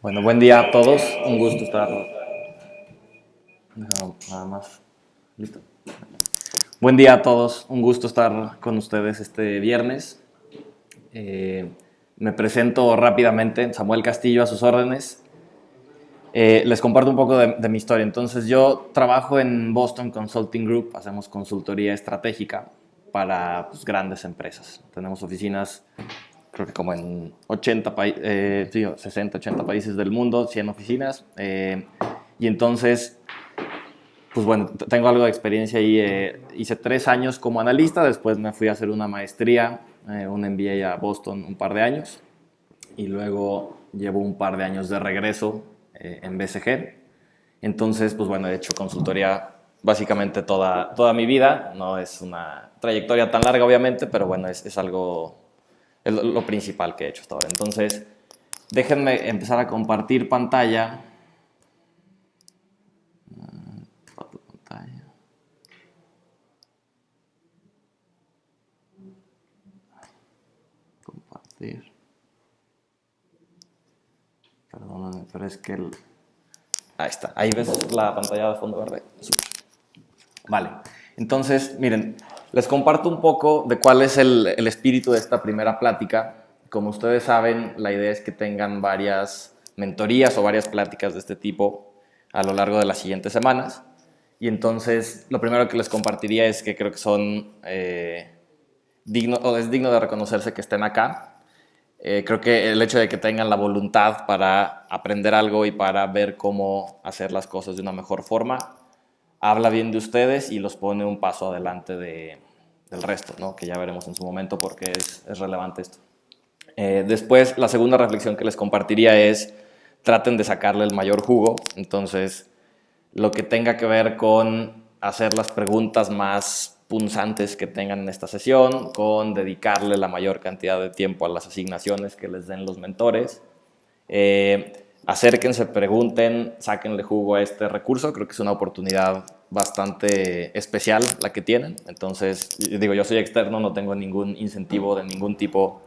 Bueno, buen día a todos. Un gusto estar. Nada más. ¿Listo? Buen día a todos. Un gusto estar con ustedes este viernes. Eh, Me presento rápidamente. Samuel Castillo, a sus órdenes. Les comparto un poco de mi historia. Entonces, yo trabajo en Boston Consulting Group. Hacemos consultoría estratégica para pues, grandes empresas. Tenemos oficinas, creo que como en 60, 80 países del mundo, 100 oficinas. Y entonces, pues bueno, tengo algo de experiencia ahí. Hice 3 años como analista, después me fui a hacer una maestría, un MBA a Boston, un par de años. Y luego llevo un par de años de regreso en BCG. Entonces, pues bueno, he hecho consultoría básicamente toda mi vida. No es una trayectoria tan larga, obviamente, pero bueno, es algo, es lo principal que he hecho hasta ahora. Entonces, déjenme empezar a compartir pantalla. Compartir. Perdóname, pero es que ahí está. Ahí ves la pantalla de fondo verde. Super. Vale. Entonces, miren, les comparto un poco de cuál es el espíritu de esta primera plática. Como ustedes saben, la idea es que tengan varias mentorías o varias pláticas de este tipo a lo largo de las siguientes semanas. Y entonces, lo primero que les compartiría es que creo que son es digno de reconocerse que estén acá. Creo que el hecho de que tengan la voluntad para aprender algo y para ver cómo hacer las cosas de una mejor forma, habla bien de ustedes y los pone un paso adelante del resto, ¿no? Que ya veremos en su momento porque es relevante esto. Después, la segunda reflexión que les compartiría es, traten de sacarle el mayor jugo. Entonces, lo que tenga que ver con hacer las preguntas más punzantes que tengan en esta sesión, con dedicarle la mayor cantidad de tiempo a las asignaciones que les den los mentores. Acérquense, pregunten, sáquenle jugo a este recurso. Creo que es una oportunidad bastante especial la que tienen. Entonces, digo, yo soy externo, no tengo ningún incentivo de ningún tipo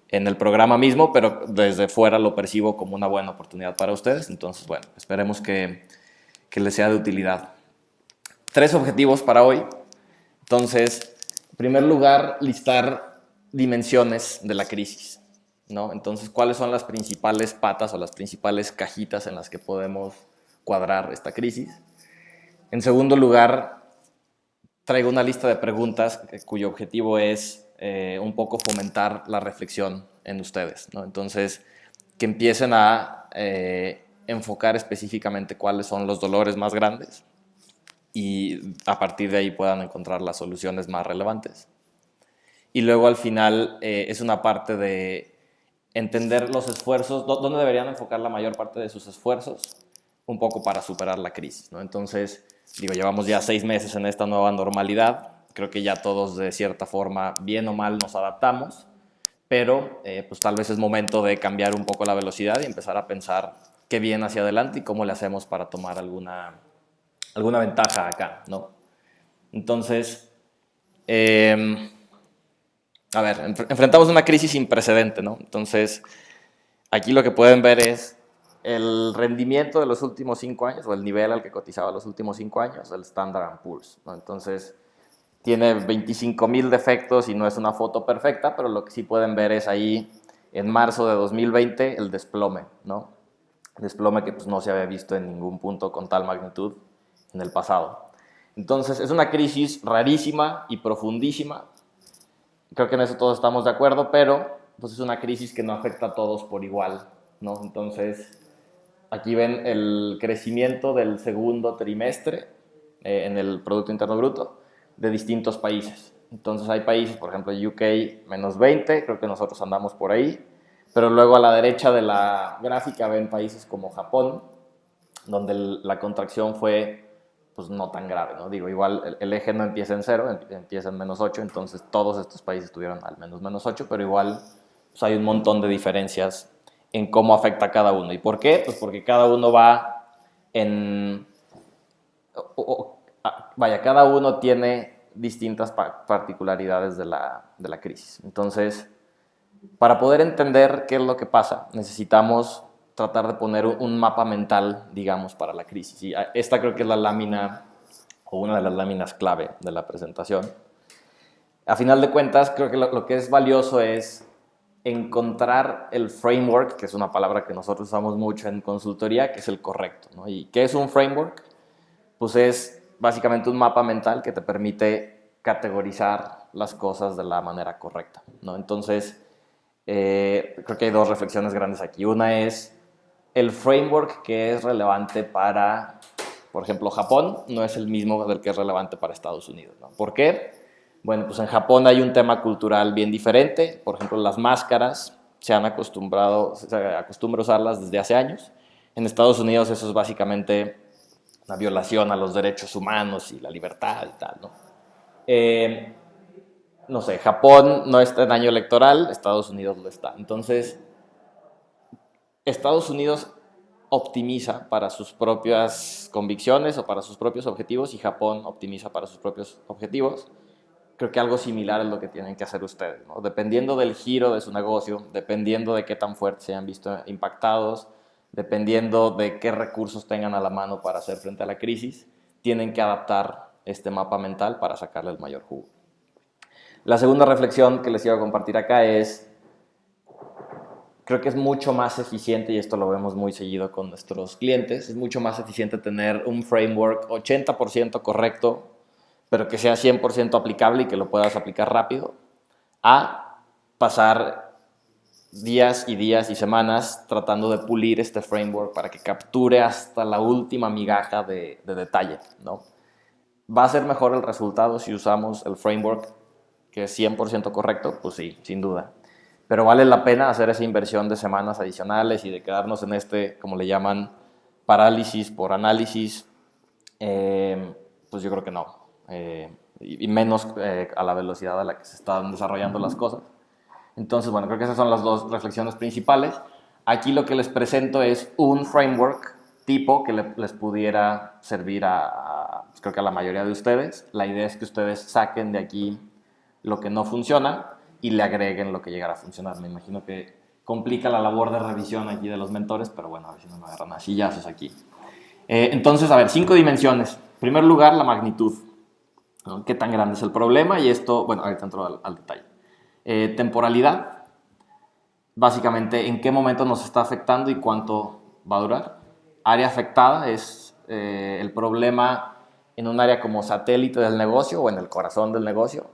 en el programa mismo, pero desde fuera lo percibo como una buena oportunidad para ustedes. Entonces, bueno, esperemos que les sea de utilidad. 3 objetivos para hoy. Entonces, en primer lugar, listar dimensiones de la crisis, ¿no? Entonces, ¿cuáles son las principales patas o las principales cajitas en las que podemos cuadrar esta crisis? En segundo lugar, traigo una lista de preguntas cuyo objetivo es un poco fomentar la reflexión en ustedes, ¿no? Entonces, que empiecen a enfocar específicamente cuáles son los dolores más grandes y a partir de ahí puedan encontrar las soluciones más relevantes. Y luego al final es una parte de entender los esfuerzos, dónde deberían enfocar la mayor parte de sus esfuerzos, un poco para superar la crisis, ¿no? Entonces, digo, llevamos ya 6 meses en esta nueva normalidad, creo que ya todos de cierta forma, bien o mal, nos adaptamos, pero pues tal vez es momento de cambiar un poco la velocidad y empezar a pensar qué viene hacia adelante y cómo le hacemos para tomar alguna ventaja acá, ¿no? Entonces, a ver, enfrentamos una crisis sin precedente, ¿no? Entonces, aquí lo que pueden ver es el rendimiento de los últimos 5 años o el nivel al que cotizaba los últimos 5 años, el Standard & Poor's, ¿no? Entonces, tiene 25,000 defectos y no es una foto perfecta, pero lo que sí pueden ver es ahí en marzo de 2020 el desplome, ¿no? Desplome que pues, no se había visto en ningún punto con tal magnitud en el pasado. Entonces, es una crisis rarísima y profundísima. Creo que en eso todos estamos de acuerdo, pero pues, es una crisis que no afecta a todos por igual, ¿no? Entonces, aquí ven el crecimiento del segundo trimestre en el Producto Interno Bruto de distintos países. Entonces, hay países, por ejemplo, UK menos 20, creo que nosotros andamos por ahí, pero luego a la derecha de la gráfica ven países como Japón, donde la contracción fue pues no tan grave, ¿no? Digo, igual el eje no empieza en 0, empieza en -8, entonces todos estos países tuvieron al menos -8, pero igual pues hay un montón de diferencias en cómo afecta a cada uno. ¿Y por qué? Pues porque cada uno va en... vaya, cada uno tiene distintas particularidades de la crisis. Entonces, para poder entender qué es lo que pasa, necesitamos tratar de poner un mapa mental, digamos, para la crisis. Y esta creo que es la lámina, o una de las láminas clave de la presentación. A final de cuentas, creo que lo que es valioso es encontrar el framework, que es una palabra que nosotros usamos mucho en consultoría, que es el correcto, ¿no? ¿Y qué es un framework? Pues es básicamente un mapa mental que te permite categorizar las cosas de la manera correcta, ¿no? Entonces, creo que hay dos reflexiones grandes aquí. Una es el framework que es relevante para, por ejemplo, Japón, no es el mismo del que es relevante para Estados Unidos, ¿no? ¿Por qué? Bueno, pues en Japón hay un tema cultural bien diferente. Por ejemplo, las máscaras se acostumbra a usarlas desde hace años. En Estados Unidos eso es básicamente una violación a los derechos humanos y la libertad y tal, ¿no? No sé, Japón no está en año electoral, Estados Unidos lo está. Entonces, Estados Unidos optimiza para sus propias convicciones o para sus propios objetivos y Japón optimiza para sus propios objetivos. Creo que algo similar es lo que tienen que hacer ustedes, ¿no? Dependiendo del giro de su negocio, dependiendo de qué tan fuerte se hayan visto impactados, dependiendo de qué recursos tengan a la mano para hacer frente a la crisis, tienen que adaptar este mapa mental para sacarle el mayor jugo. La segunda reflexión que les iba a compartir acá es, creo que es mucho más eficiente, y esto lo vemos muy seguido con nuestros clientes, es mucho más eficiente tener un framework 80% correcto, pero que sea 100% aplicable y que lo puedas aplicar rápido, a pasar días y días y semanas tratando de pulir este framework para que capture hasta la última migaja de detalle, ¿no? ¿Va a ser mejor el resultado si usamos el framework que es 100% correcto? Pues sí, sin duda. Pero vale la pena hacer esa inversión de semanas adicionales y de quedarnos en este, como le llaman, parálisis por análisis. Pues yo creo que no. Y menos a la velocidad a la que se están desarrollando las cosas. Entonces, bueno, creo que esas son las dos reflexiones principales. Aquí lo que les presento es un framework tipo que les pudiera servir pues creo que a la mayoría de ustedes. La idea es que ustedes saquen de aquí lo que no funciona y le agreguen lo que llegara a funcionar. Me imagino que complica la labor de revisión aquí de los mentores, pero bueno, a ver si no me agarran a sillazos aquí. Entonces, a ver, 5 dimensiones. En primer lugar, la magnitud, ¿no? ¿Qué tan grande es el problema? Y esto, bueno, ahorita entro al detalle. Temporalidad, básicamente en qué momento nos está afectando y cuánto va a durar. Área afectada es el problema en un área como satélite del negocio o en el corazón del negocio.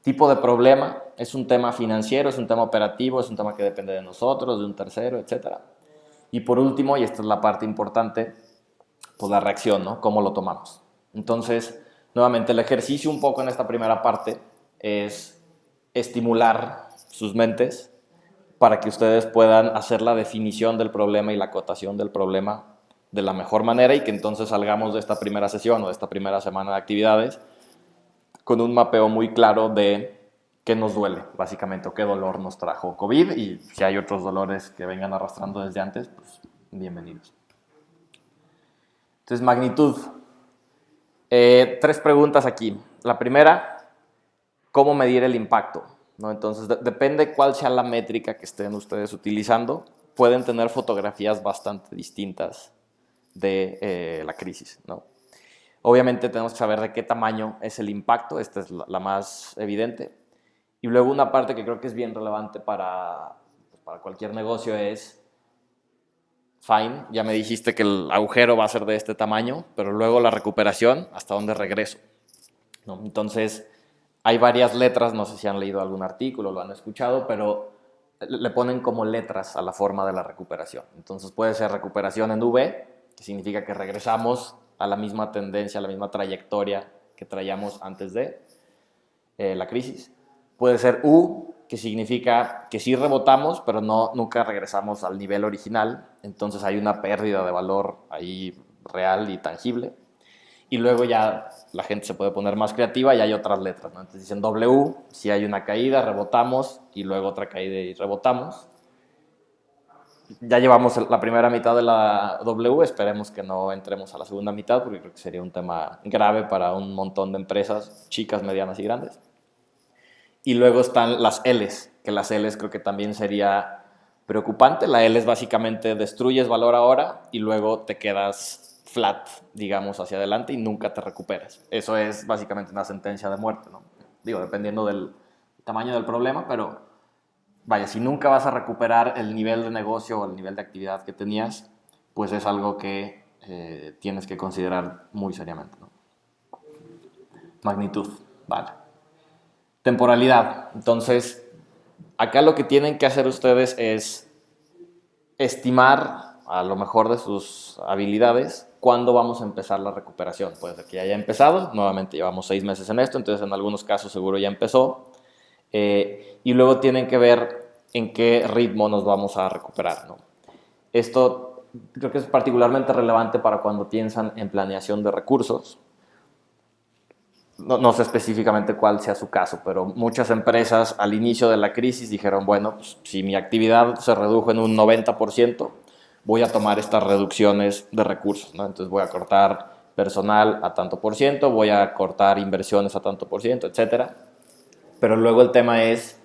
Tipo de problema, es un tema financiero, es un tema operativo, es un tema que depende de nosotros, de un tercero, etc. Y por último, y esta es la parte importante, pues la reacción, ¿no? ¿Cómo lo tomamos? Entonces, nuevamente, el ejercicio un poco en esta primera parte es estimular sus mentes para que ustedes puedan hacer la definición del problema y la acotación del problema de la mejor manera y que entonces salgamos de esta primera sesión o de esta primera semana de actividades con un mapeo muy claro de qué nos duele, básicamente, o qué dolor nos trajo COVID, y si hay otros dolores que vengan arrastrando desde antes, pues bienvenidos. Entonces, magnitud. 3 preguntas aquí. La primera, ¿cómo medir el impacto? ¿No? Entonces, depende cuál sea la métrica que estén ustedes utilizando, pueden tener fotografías bastante distintas de la crisis, ¿no? Obviamente tenemos que saber de qué tamaño es el impacto, esta es la más evidente. Y luego una parte que creo que es bien relevante para cualquier negocio es, fine, ya me dijiste que el agujero va a ser de este tamaño, pero luego la recuperación, ¿hasta dónde regreso? ¿No? Entonces, hay varias letras, no sé si han leído algún artículo, lo han escuchado, pero le ponen como letras a la forma de la recuperación. Entonces puede ser recuperación en V, que significa que regresamos a la misma tendencia, a la misma trayectoria que traíamos antes de la crisis. Puede ser U, que significa que sí rebotamos, pero nunca regresamos al nivel original. Entonces hay una pérdida de valor ahí real y tangible. Y luego ya la gente se puede poner más creativa y hay otras letras, ¿no? Entonces dicen W, si hay una caída, rebotamos, y luego otra caída y rebotamos. Ya llevamos la primera mitad de la W, esperemos que no entremos a la segunda mitad, porque creo que sería un tema grave para un montón de empresas, chicas, medianas y grandes. Y luego están las Ls, que las Ls creo que también sería preocupante. La L es básicamente destruyes valor ahora y luego te quedas flat, digamos, hacia adelante y nunca te recuperas. Eso es básicamente una sentencia de muerte, ¿no? Digo, dependiendo del tamaño del problema, pero vaya, si nunca vas a recuperar el nivel de negocio o el nivel de actividad que tenías, pues es algo que tienes que considerar muy seriamente, ¿no? Magnitud, vale. Temporalidad. Entonces, acá lo que tienen que hacer ustedes es estimar a lo mejor de sus habilidades cuándo vamos a empezar la recuperación. Puede ser que ya haya empezado, nuevamente llevamos 6 meses en esto, entonces en algunos casos seguro ya empezó. Y luego tienen que ver en qué ritmo nos vamos a recuperar, ¿no? Esto creo que es particularmente relevante para cuando piensan en planeación de recursos. No sé específicamente cuál sea su caso, pero muchas empresas al inicio de la crisis dijeron, bueno, pues, si mi actividad se redujo en un 90%, voy a tomar estas reducciones de recursos, ¿no? Entonces voy a cortar personal a tanto por ciento, voy a cortar inversiones a tanto por ciento, etcétera. Pero luego el tema es,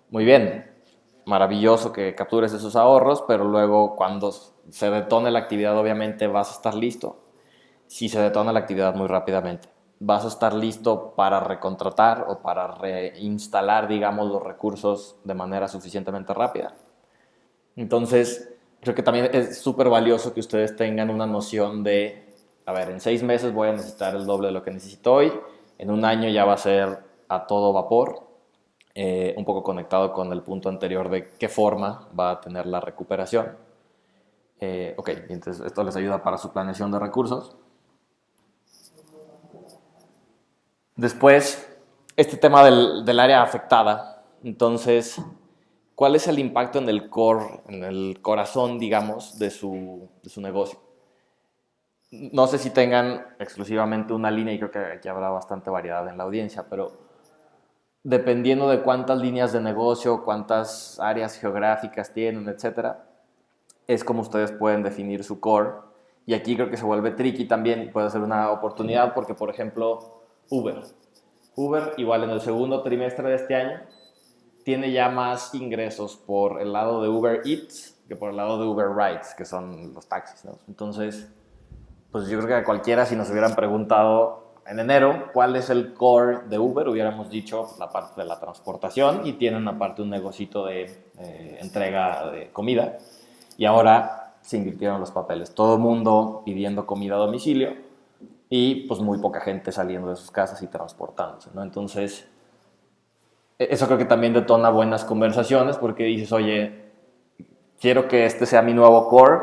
muy bien, maravilloso que captures esos ahorros, pero luego cuando se detone la actividad obviamente vas a estar listo. Si se detona la actividad muy rápidamente, vas a estar listo para recontratar o para reinstalar, digamos, los recursos de manera suficientemente rápida. Entonces, creo que también es súper valioso que ustedes tengan una noción de, a ver, en 6 meses voy a necesitar el doble de lo que necesito hoy, en un año ya va a ser a todo vapor, un poco conectado con el punto anterior de qué forma va a tener la recuperación. Ok, entonces esto les ayuda para su planeación de recursos. Después, este tema del área afectada. Entonces, ¿cuál es el impacto en el core, en el corazón, digamos, de su negocio? No sé si tengan exclusivamente una línea, y creo que aquí habrá bastante variedad en la audiencia, pero dependiendo de cuántas líneas de negocio, cuántas áreas geográficas tienen, etcétera, es como ustedes pueden definir su core. Y aquí creo que se vuelve tricky también y puede ser una oportunidad porque, por ejemplo, Uber. Uber, igual en el segundo trimestre de este año, tiene ya más ingresos por el lado de Uber Eats que por el lado de Uber Rides, que son los taxis, ¿no? Entonces, pues yo creo que a cualquiera, si nos hubieran preguntado en enero cuál es el core de Uber, hubiéramos dicho la parte de la transportación y tienen aparte un negocito de entrega de comida. Y ahora se invirtieron los papeles. Todo el mundo pidiendo comida a domicilio y pues muy poca gente saliendo de sus casas y transportándose, ¿no? Entonces, eso creo que también detona buenas conversaciones porque dices, oye, quiero que este sea mi nuevo core,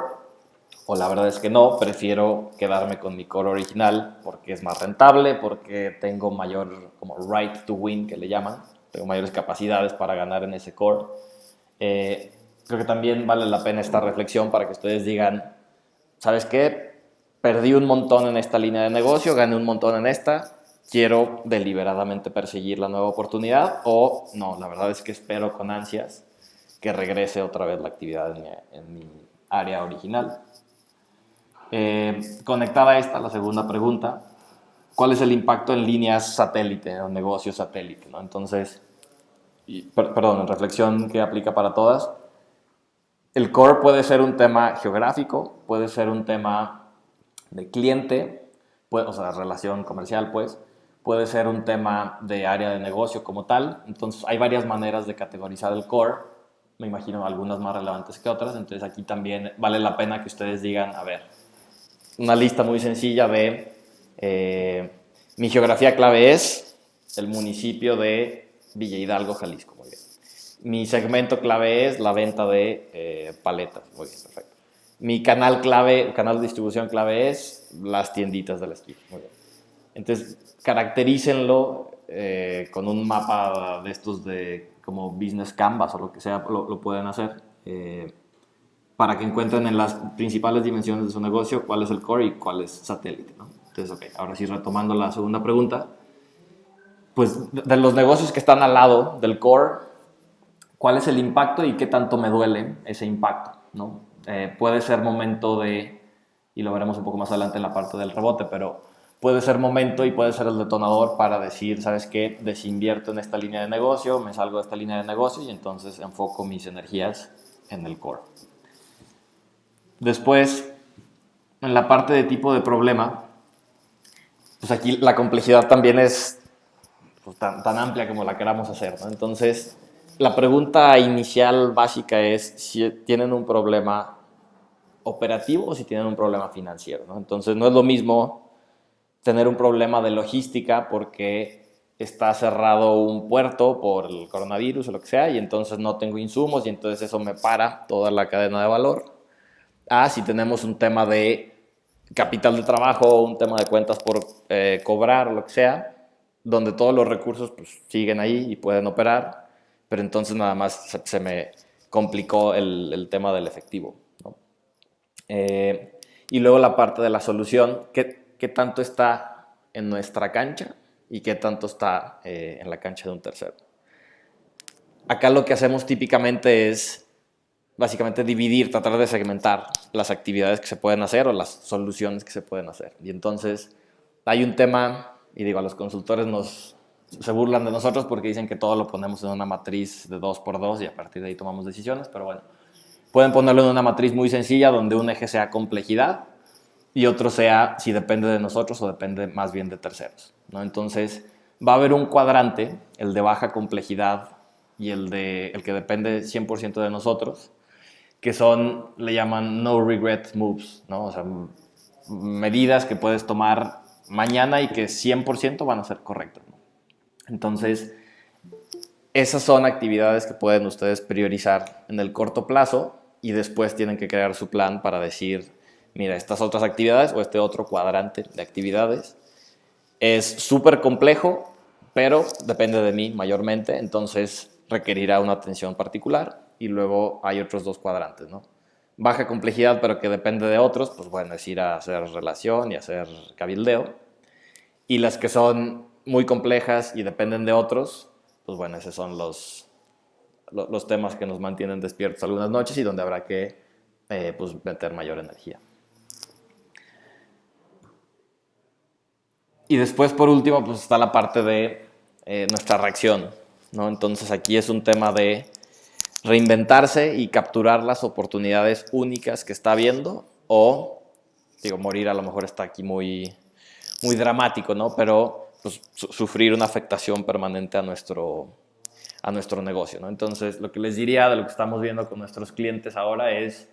o la verdad es que no, prefiero quedarme con mi core original porque es más rentable, porque tengo mayor como right to win, que le llaman, tengo mayores capacidades para ganar en ese core. Creo que también vale la pena esta reflexión para que ustedes digan, ¿sabes qué? Perdí un montón en esta línea de negocio, gané un montón en esta, quiero deliberadamente perseguir la nueva oportunidad o no, la verdad es que espero con ansias que regrese otra vez la actividad en mi área original. Conectada a esta, la segunda pregunta, ¿cuál es el impacto en líneas satélite o negocios satélite, ¿no? Entonces, perdón, en reflexión que aplica para todas, el core puede ser un tema geográfico, puede ser un tema de cliente, o sea, relación comercial, pues, puede ser un tema de área de negocio como tal. Entonces, hay varias maneras de categorizar el core. Me imagino algunas más relevantes que otras. Entonces, aquí también vale la pena que ustedes digan, a ver, una lista muy sencilla de mi geografía clave es el municipio de Villa Hidalgo, Jalisco. Muy bien. Mi segmento clave es la venta de paletas. Muy bien, perfecto. Mi canal clave, canal de distribución clave es las tienditas de la esquina. Muy bien. Entonces, caracterícenlo con un mapa de estos de como Business Canvas o lo que sea, lo pueden hacer para que encuentren en las principales dimensiones de su negocio cuál es el core y cuál es satélite, ¿no? Entonces, ok, ahora sí, retomando la segunda pregunta, pues de los negocios que están al lado del core, ¿cuál es el impacto y qué tanto me duele ese impacto, ¿no? Puede ser momento de, y lo veremos un poco más adelante en la parte del rebote, pero puede ser momento y puede ser el detonador para decir, ¿sabes qué? Desinvierto en esta línea de negocio, me salgo de esta línea de negocio y entonces enfoco mis energías en el core. Después, en la parte de tipo de problema, pues aquí la complejidad también es pues, tan amplia como la queramos hacer, ¿no? Entonces, la pregunta inicial básica es si tienen un problema operativo o si tienen un problema financiero, ¿no? Entonces, no es lo mismo tener un problema de logística porque está cerrado un puerto por el coronavirus o lo que sea y entonces no tengo insumos y entonces eso me para toda la cadena de valor. Si tenemos un tema de capital de trabajo, un tema de cuentas por cobrar o lo que sea, donde todos los recursos pues, siguen ahí y pueden operar, pero entonces nada más se me complicó el tema del efectivo, ¿no? Y luego la parte de la solución, ¿qué tanto está en nuestra cancha y qué tanto está en la cancha de un tercero? Acá lo que hacemos típicamente es básicamente dividir, tratar de segmentar las actividades que se pueden hacer o las soluciones que se pueden hacer. Y entonces hay un tema, y digo, a los consultores se burlan de nosotros porque dicen que todo lo ponemos en una matriz de 2x2 y a partir de ahí tomamos decisiones, pero bueno, pueden ponerlo en una matriz muy sencilla donde un eje sea complejidad y otro sea si depende de nosotros o depende más bien de terceros, ¿no? Entonces va a haber un cuadrante, el de baja complejidad y el que depende 100% de nosotros, que le llaman no regret moves, ¿no? O sea, medidas que puedes tomar mañana y que 100% van a ser correctas, ¿no? Entonces, esas son actividades que pueden ustedes priorizar en el corto plazo y después tienen que crear su plan para decir, mira, estas otras actividades o este otro cuadrante de actividades es súper complejo, pero depende de mí mayormente, entonces requerirá una atención particular. Y luego hay otros dos cuadrantes, ¿no? Baja complejidad, pero que depende de otros, pues bueno, es ir a hacer relación y hacer cabildeo. Y las que son muy complejas y dependen de otros, pues bueno, esos son los temas que nos mantienen despiertos algunas noches y donde habrá que pues meter mayor energía. Y después, por último, pues está la parte de nuestra reacción, ¿no? Entonces aquí es un tema de reinventarse y capturar las oportunidades únicas que está viendo o, digo, morir a lo mejor está aquí muy, muy dramático, ¿no? Pero pues, sufrir una afectación permanente a nuestro negocio, ¿no? Entonces, lo que les diría de lo que estamos viendo con nuestros clientes ahora es,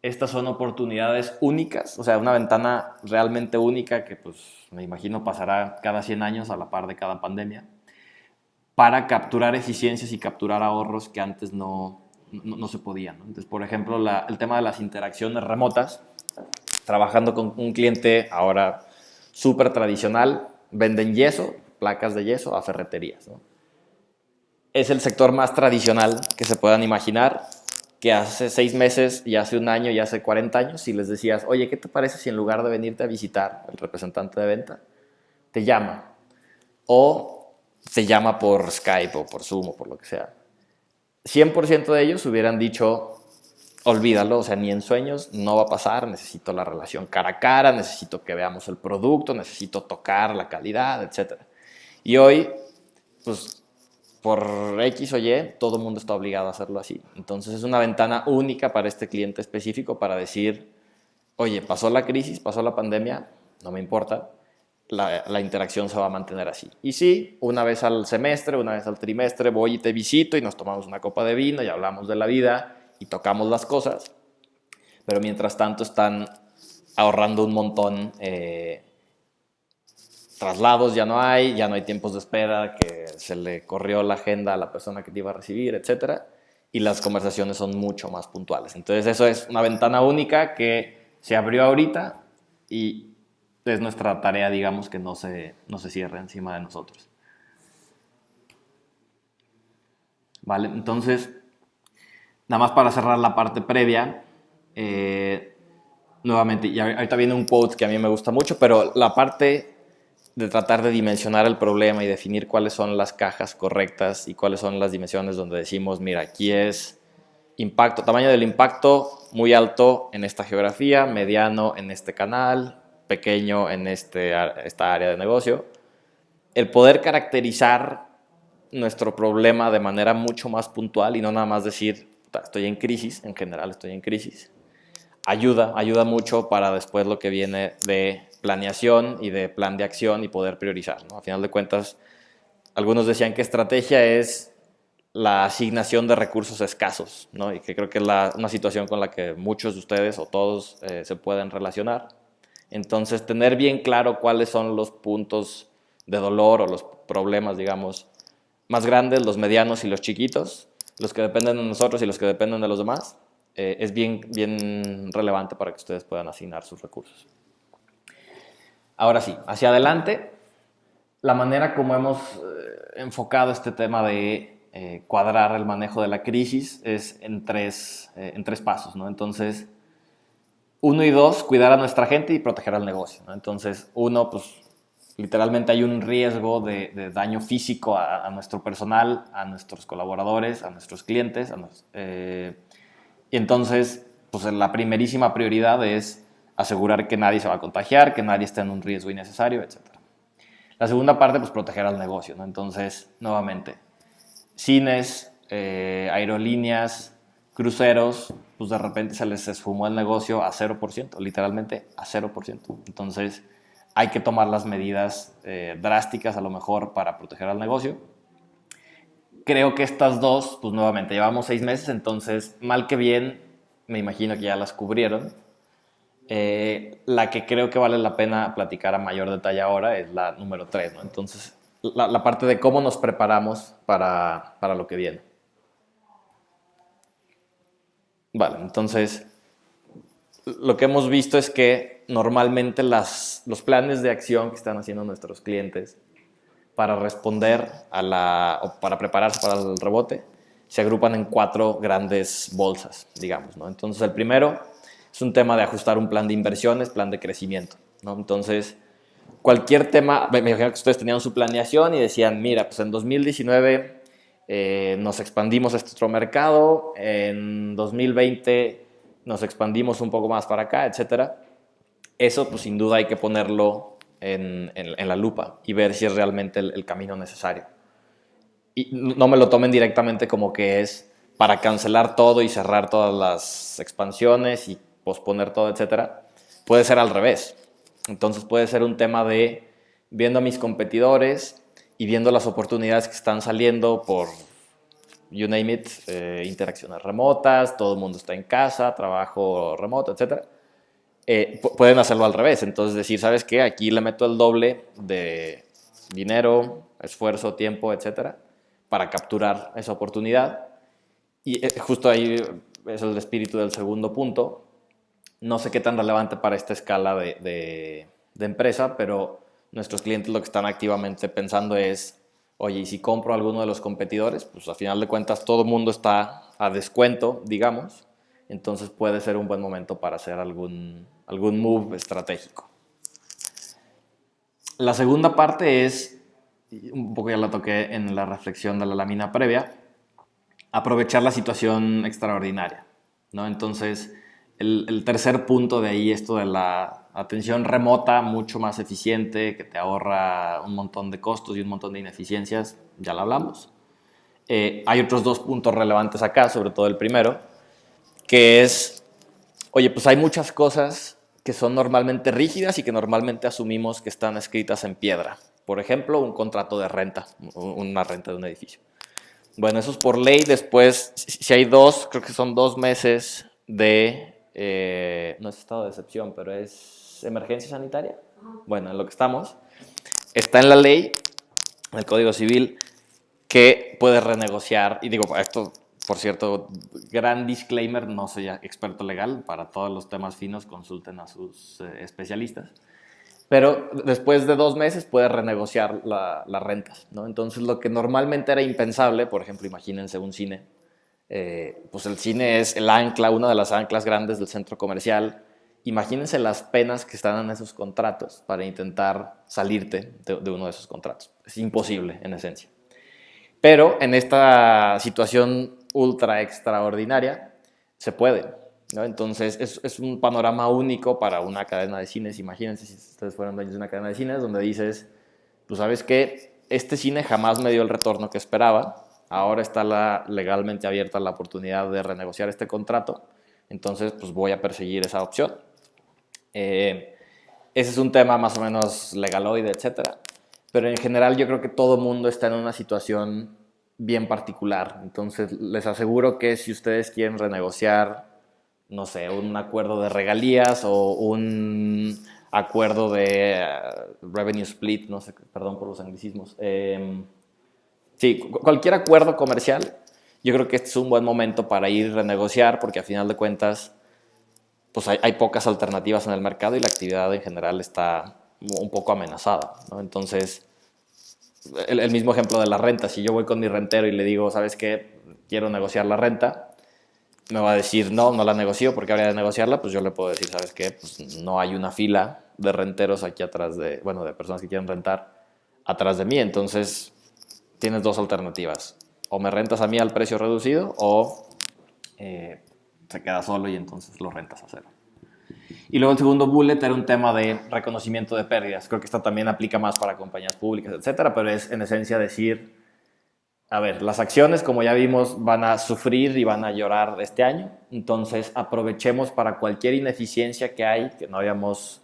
estas son oportunidades únicas, o sea, una ventana realmente única que, pues, me imagino pasará cada 100 años a la par de cada pandemia, para capturar eficiencias y capturar ahorros que antes no se podían, ¿no? Entonces, por ejemplo, el tema de las interacciones remotas, trabajando con un cliente ahora súper tradicional, venden yeso, placas de yeso a ferreterías, ¿no? Es el sector más tradicional que se puedan imaginar, que hace 6 meses y hace un año y hace 40 años, si les decías, oye, ¿qué te parece si en lugar de venirte a visitar el representante de venta, te llama? O te llama por Skype o por Zoom o por lo que sea. 100% de ellos hubieran dicho, olvídalo, o sea, ni en sueños, no va a pasar, necesito la relación cara a cara, necesito que veamos el producto, necesito tocar la calidad, etc. Y hoy, pues, por X o Y, todo el mundo está obligado a hacerlo así. Entonces es una ventana única para este cliente específico para decir, oye, pasó la crisis, pasó la pandemia, no me importa, la interacción se va a mantener así. Y sí, una vez al semestre, una vez al trimestre, voy y te visito y nos tomamos una copa de vino y hablamos de la vida y tocamos las cosas, pero mientras tanto están ahorrando un montón. Traslados ya no hay tiempos de espera, que se le corrió la agenda a la persona que te iba a recibir, etc. Y las conversaciones son mucho más puntuales. Entonces eso es una ventana única que se abrió ahorita y es nuestra tarea, digamos, que no se cierre encima de nosotros. Vale, entonces, nada más para cerrar la parte previa, nuevamente, y ahorita viene un quote que a mí me gusta mucho, pero la parte de tratar de dimensionar el problema y definir cuáles son las cajas correctas y cuáles son las dimensiones donde decimos, mira, aquí es impacto, tamaño del impacto muy alto en esta geografía, mediano en este canal, pequeño en esta área de negocio. El poder caracterizar nuestro problema de manera mucho más puntual y no nada más decir, estoy en crisis, en general estoy en crisis, ayuda mucho para después lo que viene de planeación y de plan de acción y poder priorizar, ¿no? A final de cuentas, algunos decían que estrategia es la asignación de recursos escasos, ¿no? Y que creo que es una situación con la que muchos de ustedes o todos se pueden relacionar. Entonces, tener bien claro cuáles son los puntos de dolor o los problemas, digamos, más grandes, los medianos y los chiquitos, los que dependen de nosotros y los que dependen de los demás, es bien relevante para que ustedes puedan asignar sus recursos. Ahora sí, hacia adelante, la manera como hemos enfocado este tema de cuadrar el manejo de la crisis es en tres pasos, ¿no? Entonces, 1 y 2, cuidar a nuestra gente y proteger al negocio, ¿no? Entonces, 1, pues literalmente hay un riesgo de daño físico a nuestro personal, a nuestros colaboradores, a nuestros clientes. Y entonces, pues la primerísima prioridad es asegurar que nadie se va a contagiar, que nadie esté en un riesgo innecesario, etc. La segunda parte, pues proteger al negocio, ¿no? Entonces, nuevamente, cines, aerolíneas, cruceros, pues de repente se les esfumó el negocio a 0%, literalmente a 0%. Entonces, hay que tomar las medidas drásticas a lo mejor para proteger al negocio. Creo que estas dos, pues nuevamente, llevamos 6 meses, entonces, mal que bien, me imagino que ya las cubrieron. La que creo que vale la pena platicar a mayor detalle ahora es la número 3, ¿no? Entonces, la parte de cómo nos preparamos para lo que viene. Vale, entonces, lo que hemos visto es que normalmente los planes de acción que están haciendo nuestros clientes para responder o para prepararse para el rebote se agrupan en 4 grandes bolsas, digamos, ¿no? Entonces, el primero es un tema de ajustar un plan de inversiones, plan de crecimiento, ¿no? Entonces, cualquier tema, me imagino que ustedes tenían su planeación y decían, mira, pues en 2019 nos expandimos a este otro mercado, en 2020 nos expandimos un poco más para acá, etcétera. Eso, pues sin duda hay que ponerlo en la lupa y ver si es realmente el camino necesario. Y no me lo tomen directamente como que es para cancelar todo y cerrar todas las expansiones y posponer todo, etcétera. Puede ser al revés. Entonces puede ser un tema de viendo a mis competidores y viendo las oportunidades que están saliendo por, you name it, interacciones remotas, todo el mundo está en casa, trabajo remoto, etcétera. Pueden hacerlo al revés. Entonces decir, ¿sabes qué? Aquí le meto el doble de dinero, esfuerzo, tiempo, etcétera, para capturar esa oportunidad. Y justo ahí es el espíritu del segundo punto. No sé qué tan relevante para esta escala de empresa, pero nuestros clientes lo que están activamente pensando es, oye, ¿y si compro a alguno de los competidores? Pues a final de cuentas todo el mundo está a descuento, digamos. Entonces puede ser un buen momento para hacer algún move estratégico. La segunda parte es, un poco ya la toqué en la reflexión de la lámina previa, aprovechar la situación extraordinaria, ¿no? Entonces, el tercer punto de ahí, esto de la atención remota, mucho más eficiente, que te ahorra un montón de costos y un montón de ineficiencias, ya lo hablamos. Hay otros 2 puntos relevantes acá, sobre todo el primero, que es, oye, pues hay muchas cosas que son normalmente rígidas y que normalmente asumimos que están escritas en piedra. Por ejemplo, un contrato de renta, una renta de un edificio. Bueno, eso es por ley. Después, si hay creo que son 2 meses de, no es estado de excepción, pero es emergencia sanitaria. Bueno, en lo que estamos, está en la ley, en el Código Civil, que puedes renegociar, y digo, esto, por cierto, gran disclaimer, no soy experto legal, para todos los temas finos consulten a sus especialistas, pero después de 2 meses puedes renegociar las rentas, ¿no? Entonces lo que normalmente era impensable, por ejemplo, imagínense un cine, pues el cine es el ancla, una de las anclas grandes del centro comercial. Imagínense las penas que están en esos contratos para intentar salirte de uno de esos contratos. Es imposible, en esencia. Pero en esta situación ultra extraordinaria se puede, ¿no? Entonces es un panorama único para una cadena de cines. Imagínense si ustedes fueran dueños de una cadena de cines donde dices, pues sabes qué, este cine jamás me dio el retorno que esperaba, ahora está legalmente abierta la oportunidad de renegociar este contrato, entonces pues voy a perseguir esa opción. Ese es un tema más o menos legaloide, etcétera. Pero en general yo creo que todo mundo está en una situación bien particular. Entonces les aseguro que si ustedes quieren renegociar, no sé, un acuerdo de regalías o un acuerdo de revenue split, no sé, perdón por los anglicismos. Sí, cualquier acuerdo comercial, yo creo que este es un buen momento para ir a renegociar porque a final de cuentas pues hay pocas alternativas en el mercado y la actividad en general está un poco amenazada, ¿no? Entonces, el mismo ejemplo de la renta, si yo voy con mi rentero y le digo, ¿sabes qué? Quiero negociar la renta, me va a decir, no, no la negocio, porque habría de negociarla, pues yo le puedo decir, ¿sabes qué? Pues no hay una fila de renteros aquí atrás de, bueno, de personas que quieren rentar atrás de mí, entonces tienes dos alternativas, o me rentas a mí al precio reducido o se queda solo y entonces lo rentas a cero. Y luego el segundo bullet era un tema de reconocimiento de pérdidas. Creo que esto también aplica más para compañías públicas, etcétera, pero es en esencia decir, a ver, las acciones, como ya vimos, van a sufrir y van a llorar este año, entonces aprovechemos para cualquier ineficiencia que hay, que no habíamos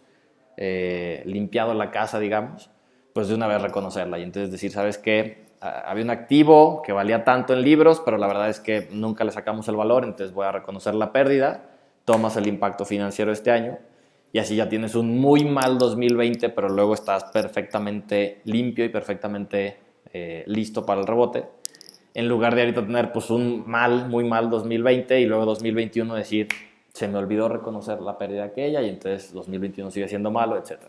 limpiado la casa, digamos, pues de una vez reconocerla y entonces decir, ¿sabes qué? Había un activo que valía tanto en libros, pero la verdad es que nunca le sacamos el valor, entonces voy a reconocer la pérdida, tomas el impacto financiero este año y así ya tienes un muy mal 2020, pero luego estás perfectamente limpio y perfectamente listo para el rebote, en lugar de ahorita tener pues un mal, muy mal 2020 y luego 2021 decir, se me olvidó reconocer la pérdida aquella y entonces 2021 sigue siendo malo, etc.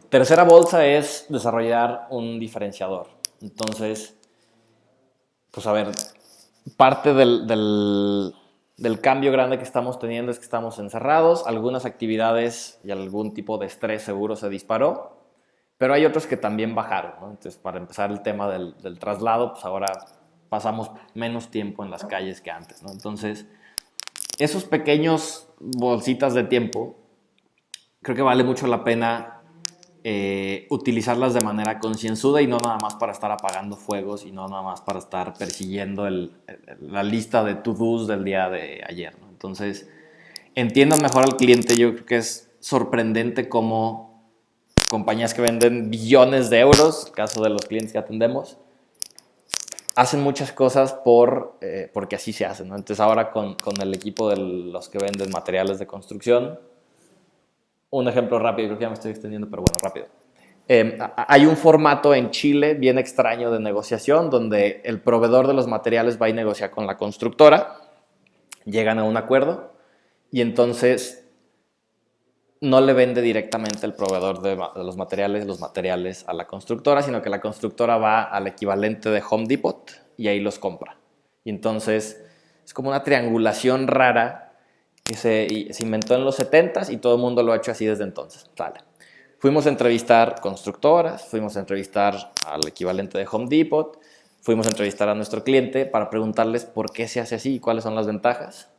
Tercera bolsa es desarrollar un diferenciador. Entonces, pues a ver, parte del cambio grande que estamos teniendo es que estamos encerrados, algunas actividades y algún tipo de estrés seguro se disparó, pero hay otros que también bajaron, ¿no? Entonces, para empezar el tema del traslado, pues ahora pasamos menos tiempo en las calles que antes, ¿no? Entonces, esos pequeños bolsitas de tiempo, creo que vale mucho la pena utilizarlas de manera concienzuda y no nada más para estar apagando fuegos y no nada más para estar persiguiendo la lista de to-dos del día de ayer, ¿no? Entonces, entiendan mejor al cliente. Yo creo que es sorprendente cómo compañías que venden billones de euros, caso de los clientes que atendemos, hacen muchas cosas porque así se hacen, ¿no? Entonces ahora con el equipo de los que venden materiales de construcción, un ejemplo rápido, creo que ya me estoy extendiendo, pero bueno, rápido. Hay un formato en Chile bien extraño de negociación donde el proveedor de los materiales va y negocia con la constructora, llegan a un acuerdo y entonces no le vende directamente el proveedor de los materiales a la constructora, sino que la constructora va al equivalente de Home Depot y ahí los compra. Y entonces es como una triangulación rara que se inventó en los 70s y todo el mundo lo ha hecho así desde entonces. Sale. Fuimos a entrevistar constructoras, fuimos a entrevistar al equivalente de Home Depot, fuimos a entrevistar a nuestro cliente para preguntarles por qué se hace así y cuáles son las ventajas.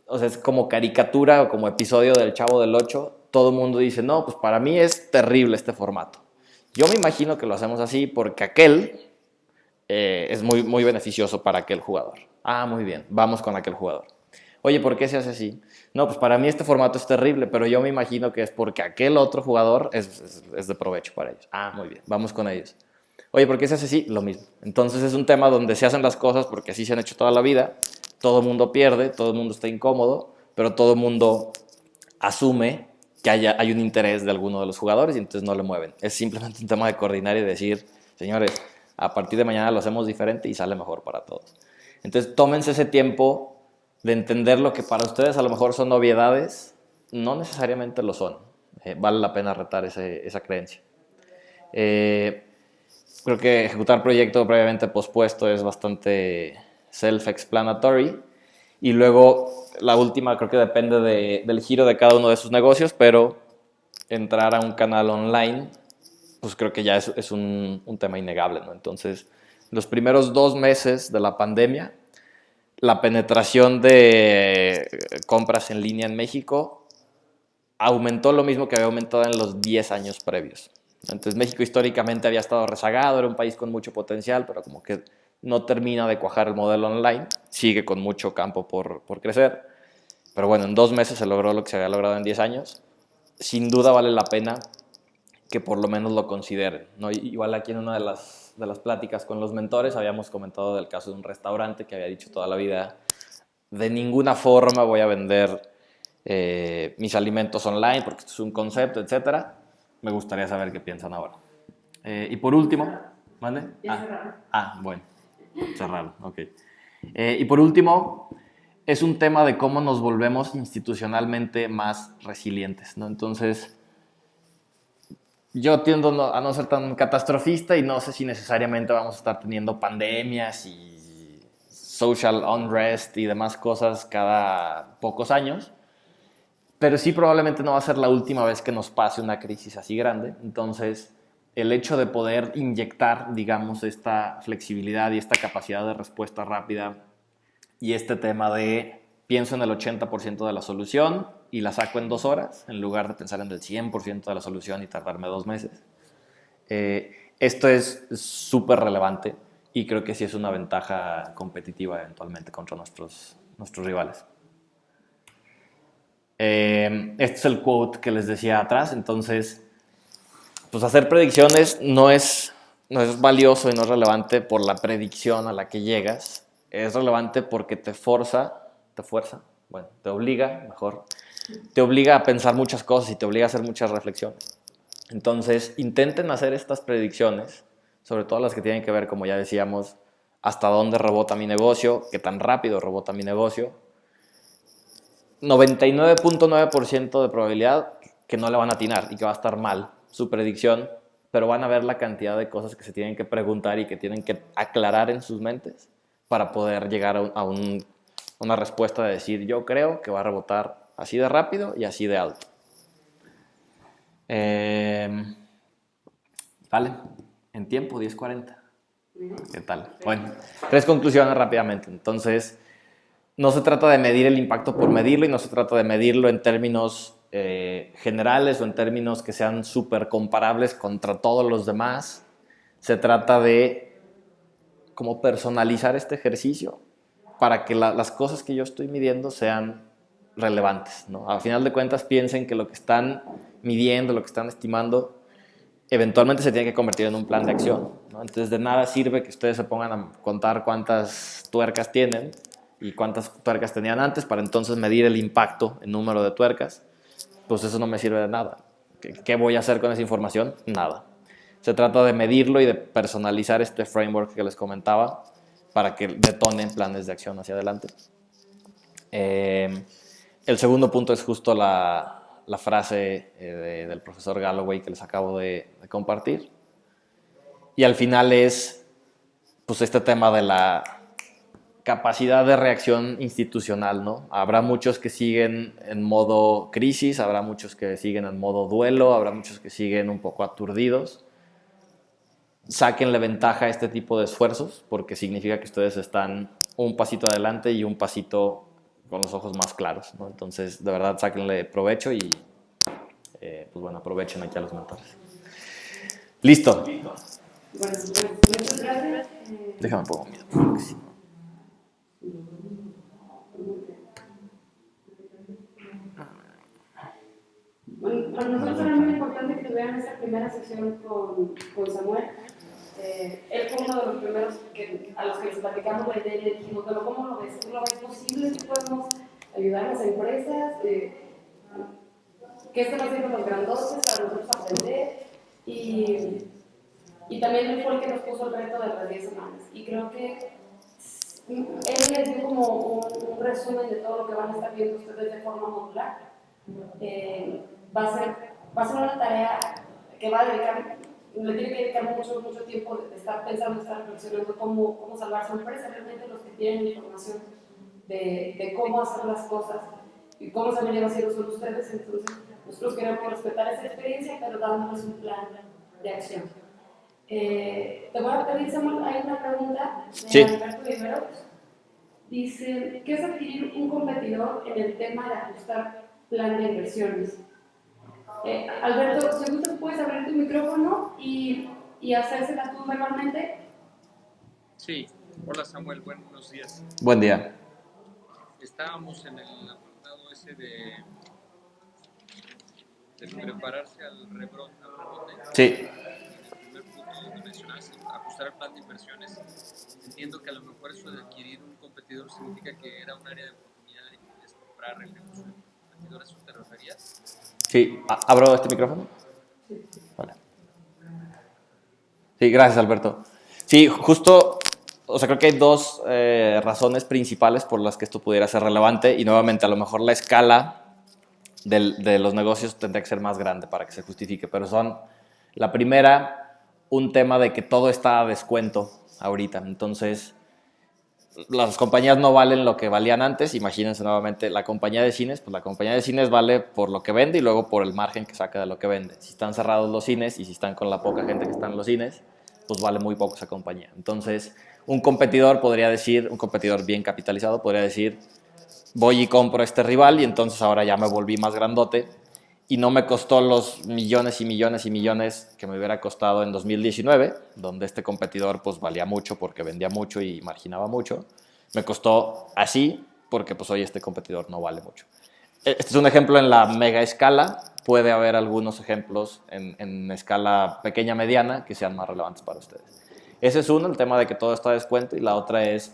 O sea, es como caricatura o como episodio del Chavo del Ocho. Todo el mundo dice, no, pues para mí es terrible este formato. Yo me imagino que lo hacemos así porque aquel es muy, muy beneficioso para aquel jugador. Ah, muy bien, vamos con aquel jugador. Oye, ¿por qué se hace así? No, pues para mí este formato es terrible, pero yo me imagino que es porque aquel otro jugador es de provecho para ellos. Ah, muy bien, vamos con ellos. Oye, ¿por qué se hace así? Lo mismo. Entonces es un tema donde se hacen las cosas porque así se han hecho toda la vida, todo el mundo pierde, todo el mundo está incómodo, pero todo el mundo asume que hay un interés de alguno de los jugadores y entonces no le mueven. Es simplemente un tema de coordinar y decir, señores, a partir de mañana lo hacemos diferente y sale mejor para todos. Entonces tómense ese tiempo de entender lo que para ustedes a lo mejor son obviedades, no necesariamente lo son. Vale la pena retar esa creencia. Creo que ejecutar proyecto previamente pospuesto es bastante self-explanatory. Y luego la última creo que depende del giro de cada uno de sus negocios, pero entrar a un canal online, pues creo que ya es un tema innegable, ¿no? Entonces, los primeros 2 meses de la pandemia, la penetración de compras en línea en México aumentó lo mismo que había aumentado en los 10 años previos. Entonces México históricamente había estado rezagado, era un país con mucho potencial, pero como que no termina de cuajar el modelo online, sigue con mucho campo por crecer, pero bueno, en 2 meses se logró lo que se había logrado en 10 años. Sin duda vale la pena que por lo menos lo consideren, ¿no? Igual aquí en una de las pláticas con los mentores habíamos comentado del caso de un restaurante que había dicho toda la vida, de ninguna forma voy a vender mis alimentos online porque esto es un concepto, etcétera. Me gustaría saber qué piensan ahora. Y por último, ¿mande? Bueno, cerraron, ok. Y por último, es un tema de cómo nos volvemos institucionalmente más resilientes, ¿no? Entonces, yo tiendo a no ser tan catastrofista y no sé si necesariamente vamos a estar teniendo pandemias y social unrest y demás cosas cada pocos años, pero sí probablemente no va a ser la última vez que nos pase una crisis así grande. Entonces, el hecho de poder inyectar, digamos, esta flexibilidad y esta capacidad de respuesta rápida y este tema de pienso en el 80% de la solución y la saco en 2 horas, en lugar de pensar en el 100% de la solución y tardarme 2 meses. Esto es súper relevante y creo que sí es una ventaja competitiva eventualmente contra nuestros rivales. Este es el quote que les decía atrás. Entonces, pues hacer predicciones no es valioso y no es relevante por la predicción a la que llegas. Es relevante porque te obliga a pensar muchas cosas y te obliga a hacer muchas reflexiones. Entonces, intenten hacer estas predicciones, sobre todo las que tienen que ver, como ya decíamos, hasta dónde rebota mi negocio, qué tan rápido rebota mi negocio. 99.9% de probabilidad que no le van a atinar y que va a estar mal su predicción, pero van a ver la cantidad de cosas que se tienen que preguntar y que tienen que aclarar en sus mentes para poder llegar a una respuesta de decir, yo creo que va a rebotar así de rápido y así de alto. Vale, en tiempo, 10:40. ¿Qué tal? Bueno, 3 conclusiones rápidamente. Entonces, no se trata de medir el impacto por medirlo y no se trata de medirlo en términos generales o en términos que sean súper comparables contra todos los demás. Se trata de como personalizar este ejercicio para que las cosas que yo estoy midiendo sean relevantes, ¿no? A final de cuentas, piensen que lo que están midiendo, lo que están estimando, eventualmente se tiene que convertir en un plan de acción, ¿no? Entonces, de nada sirve que ustedes se pongan a contar cuántas tuercas tienen y cuántas tuercas tenían antes para entonces medir el impacto en número de tuercas. Pues eso no me sirve de nada. ¿Qué voy a hacer con esa información? Nada. Se trata de medirlo y de personalizar este framework que les comentaba para que detonen planes de acción hacia adelante. El segundo punto es justo la frase del profesor Galloway que les acabo de compartir. Y al final es pues este tema de la capacidad de reacción institucional, ¿no? Habrá muchos que siguen en modo crisis, habrá muchos que siguen en modo duelo, habrá muchos que siguen un poco aturdidos. Sáquenle ventaja a este tipo de esfuerzos porque significa que ustedes están un pasito adelante y un pasito con los ojos más claros, ¿no? Entonces, de verdad, sáquenle provecho y pues bueno, aprovechen aquí a los mentores. Listo. Bueno, muchas gracias. Déjame pongo miedo. Bueno, para nosotros era muy importante que tuvieran esta primera sesión con Samuel. Él fue uno de los primeros a los que les platicamos la idea y le dijimos, bueno, ¿cómo lo ves? ¿Cómo lo ves posible? ¿Si podemos ayudar a las empresas? ¿Qué están haciendo los grandotes para nosotros aprender? Y también él fue el que nos puso el reto de las 10 semanas. Y creo que él les dio como un resumen de todo lo que van a estar viendo ustedes de forma modular. Va a ser una tarea que va a dedicar, le tiene que dedicar mucho tiempo de estar pensando, estar reflexionando cómo salvar su empresa. Realmente los que tienen información de cómo hacer las cosas y cómo se lleva haciendo son ustedes. Entonces, nosotros queremos respetar esa experiencia, pero dándoles un plan de acción. Te voy a pedir, Samuel, hay una pregunta de Alberto Rivero. Dice, ¿qué es adquirir un competidor en el tema de ajustar plan de inversiones? Alberto, si gustas puedes abrir tu micrófono y hacérselas tú verbalmente. Sí, hola Samuel, buenos días. Buen día. Estábamos en el apartado ese de prepararse al rebote. Sí. En el primer punto donde mencionaste ajustar el plan de inversiones. Entiendo que a lo mejor eso de adquirir un competidor significa que era un área de oportunidad y quieres comprar el negocio de competidor. ¿A eso te referías? Sí, ¿abro este micrófono? Vale. Sí, gracias, Alberto. Sí, justo, o sea, creo que hay dos razones principales por las que esto pudiera ser relevante y nuevamente a lo mejor la escala de los negocios tendría que ser más grande para que se justifique, pero son, la primera, un tema de que todo está a descuento ahorita, entonces las compañías no valen lo que valían antes. Imagínense nuevamente la compañía de cines, pues la compañía de cines vale por lo que vende y luego por el margen que saca de lo que vende. Si están cerrados los cines y si están con la poca gente que está en los cines, pues vale muy poco esa compañía. Entonces, un competidor podría decir, un competidor bien capitalizado podría decir, voy y compro a este rival y entonces ahora ya me volví más grandote y no me costó los millones y millones y millones que me hubiera costado en 2019, donde este competidor pues valía mucho porque vendía mucho y marginaba mucho. Me costó así porque pues hoy este competidor no vale mucho. Este es un ejemplo en la mega escala. Puede haber algunos ejemplos en escala pequeña mediana que sean más relevantes para ustedes. Ese es uno, el tema de que todo está a descuento, y la otra es,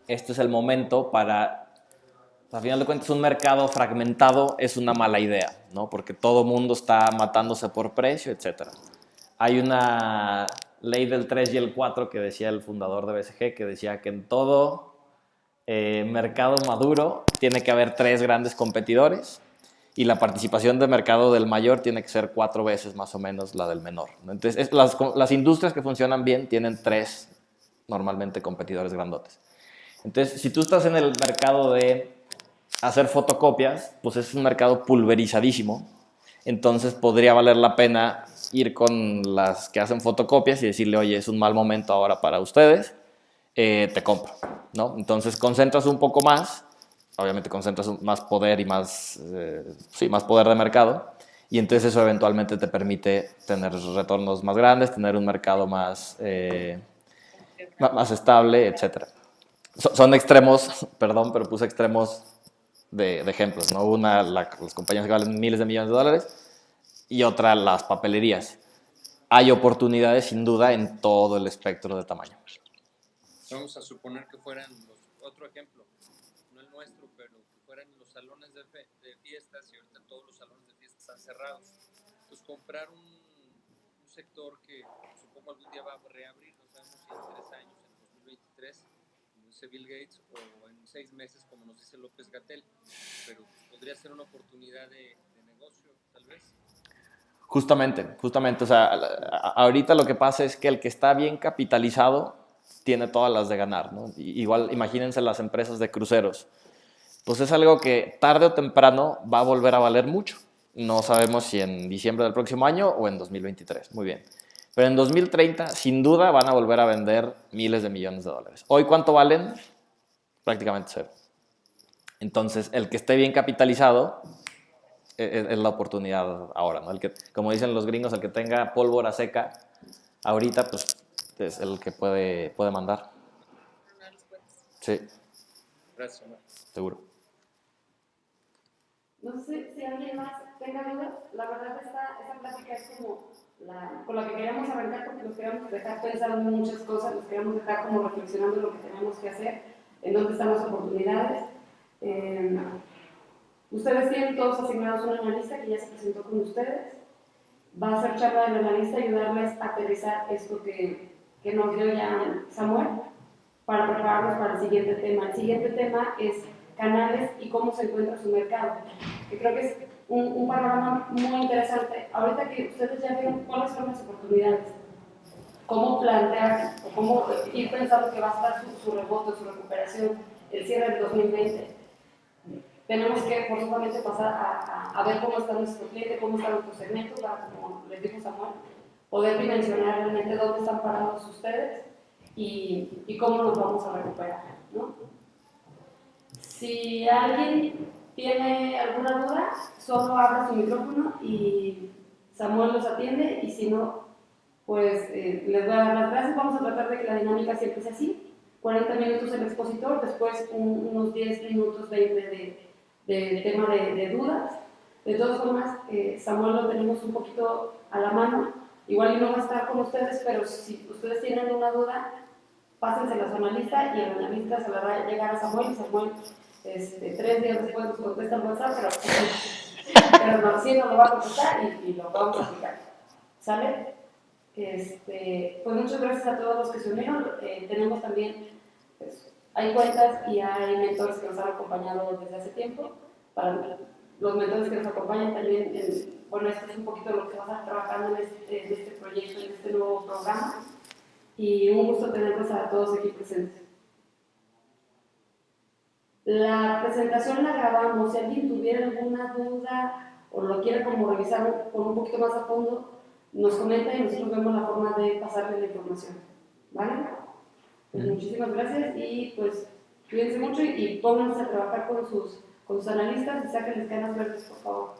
este es el momento para, a final de cuentas, un mercado fragmentado es una mala idea, ¿no? Porque todo mundo está matándose por precio, etc. Hay una ley del 3 y el 4 que decía el fundador de BCG, que decía que en todo mercado maduro tiene que haber 3 grandes competidores y la participación de mercado del mayor tiene que ser 4 veces más o menos la del menor, ¿no? Entonces, las industrias que funcionan bien tienen 3 normalmente competidores grandotes. Entonces, si tú estás en el mercado de hacer fotocopias, pues es un mercado pulverizadísimo. Entonces podría valer la pena ir con las que hacen fotocopias y decirle, oye, es un mal momento ahora para ustedes, te compro, ¿no? Entonces concentras un poco más, obviamente concentras más poder y más, sí, más poder de mercado, y entonces eso eventualmente te permite tener retornos más grandes, tener un mercado más estable, etc. Son extremos, perdón, pero puse extremos de ejemplos, ¿no? Una, las compañías que valen miles de millones de dólares y otra, las papelerías. Hay oportunidades sin duda en todo el espectro de tamaño. Vamos a suponer que fueran otro ejemplo, no el nuestro, pero que fueran los salones de fiestas y ahorita todos los salones de fiestas están cerrados. Pues comprar un sector que supongo algún día va a reabrir, no sabemos si en 3 años, en 2023, como dice Bill Gates, o en 6 meses, como nos dice López Gatell, pero podría ser una oportunidad de negocio, tal vez. Justamente, o sea, ahorita lo que pasa es que el que está bien capitalizado tiene todas las de ganar, ¿no? Igual, imagínense las empresas de cruceros. Pues es algo que tarde o temprano va a volver a valer mucho. No sabemos si en diciembre del próximo año o en 2023. Muy bien. Pero en 2030, sin duda, van a volver a vender miles de millones de dólares. ¿Hoy cuánto valen? Prácticamente cero. Entonces, el que esté bien capitalizado es la oportunidad ahora, ¿no? El que, como dicen los gringos, el que tenga pólvora seca ahorita, pues es el que puede mandar. Sí. Gracias, Omar. Seguro. No sé si alguien más tenga dudas. La verdad, esta plática es como con la que queríamos arrancar, porque nos queríamos dejar pensando en muchas cosas, nos queríamos dejar como reflexionando en lo que tenemos que hacer, en dónde están las oportunidades. Ustedes tienen todos asignados un analista que ya se presentó con ustedes. Va a ser charla del analista y ayudarles a aterrizar esto que nos dio ya Samuel para prepararnos para el siguiente tema. El siguiente tema es canales y cómo se encuentra su mercado, que creo que es un panorama muy interesante. Ahorita que ustedes ya vieron cuáles son las oportunidades, cómo plantear o cómo ir pensando que va a estar su rebote, su recuperación, el cierre del 2020. Tenemos que forzosamente pasar a ver cómo está nuestro cliente, cómo está nuestro segmento, para, como les dijo Samuel, poder dimensionar realmente dónde están parados ustedes y cómo nos vamos a recuperar, ¿no? Si alguien tiene alguna duda, solo abra su micrófono y Samuel los atiende, y si no, pues les voy a dar las gracias. Vamos a tratar de que la dinámica siempre sea así: 40 minutos el expositor, después unos 10 minutos, 20 de tema de dudas. De todas formas, Samuel lo tenemos un poquito a la mano, igual no va a estar con ustedes, pero si ustedes tienen una duda, pásensela a su analista y el analista se la va a llegar a Samuel, y Samuel 3 días después nos contesta en WhatsApp, pero no, sí nos lo va a contestar y lo vamos a aplicar. ¿Sale? Pues muchas gracias a todos los que se unieron. Tenemos también, pues, hay cuentas y hay mentores que nos han acompañado desde hace tiempo. Para los mentores que nos acompañan también, bueno, esto es un poquito lo que vamos a estar trabajando en este proyecto, en este nuevo programa. Y un gusto tenerlos a todos aquí presentes. La presentación la grabamos. Si alguien tuviera alguna duda o lo quiere como revisar con un poquito más a fondo, nos comenta y nosotros vemos la forma de pasarle la información. ¿Vale? Pues muchísimas gracias y pues cuídense mucho y pónganse a trabajar con sus analistas y sáquenles canas verdes, por favor.